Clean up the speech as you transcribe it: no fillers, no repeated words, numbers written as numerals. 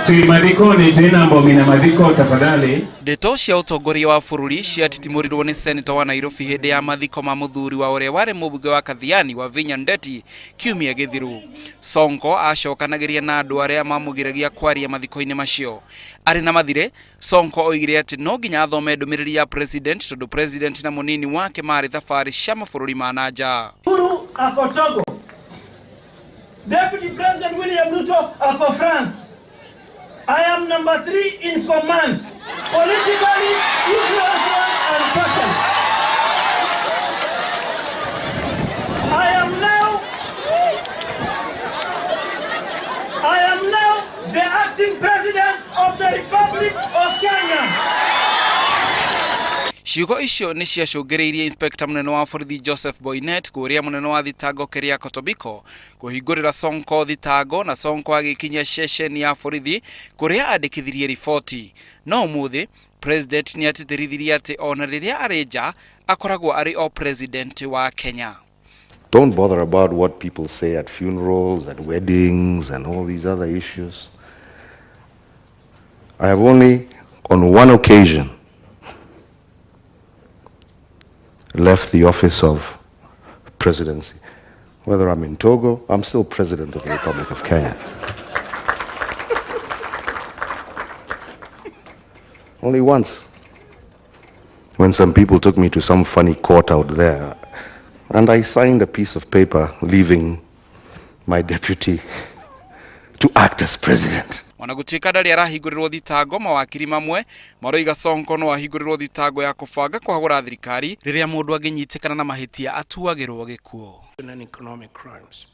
Tuimadhikoni tena mbogi na madhiko tafadhali. Ndeto cia utongoria wa bururi ciatitimurirwo ni senator wa Nairobi hindi ya mathiko ma muthuri wa uria wari mubuge wa Kathiani wa Vinya Ndeti kiumia githiru. Sonko acokanagiria na andu aria mamugiragia kwaria mathiko-ini macio. Ari na mathire, Sonko oigire ati no nginya athome ndumiriri ya president tondu president na munini wake mari thabari cia mabururi ma nanja. Uhuru ako Togo. Deputy President William Ruto ako France. I am number 3 in command, politically, influential and social. I am now the acting president of the Republic of Kenya. Ciugo icio ni ciacungiriirie inspector munene wa borithi Joseph Boynet kuria munene wa thitango Keriako Tobiko kuhingurira Sonko thitango na Sonko agikinyia ceceni ya borithi kuria andikithirie riboti. No umuthi president ni atitirithirie ati ona riria areja akoragwo ari o president wa Kenya. Don't bother about what people say at funerals, at weddings and all these other issues. I have only on one occasion left the office of presidency. Whether I'm in Togo, I'm still president of the Republic of Kenya. Only once, when some people took me to some funny court out there, and I signed a piece of paper leaving my deputy to act as president. Wanagutuika ndari arahigurirwo thitango mawakiri mamwe maroiga Sonko no ahigurirwo thitango ya kubanga kwagura thirikari riria mundu anginyitikana na mahitia atuagirwo gikuo. And economic crimes.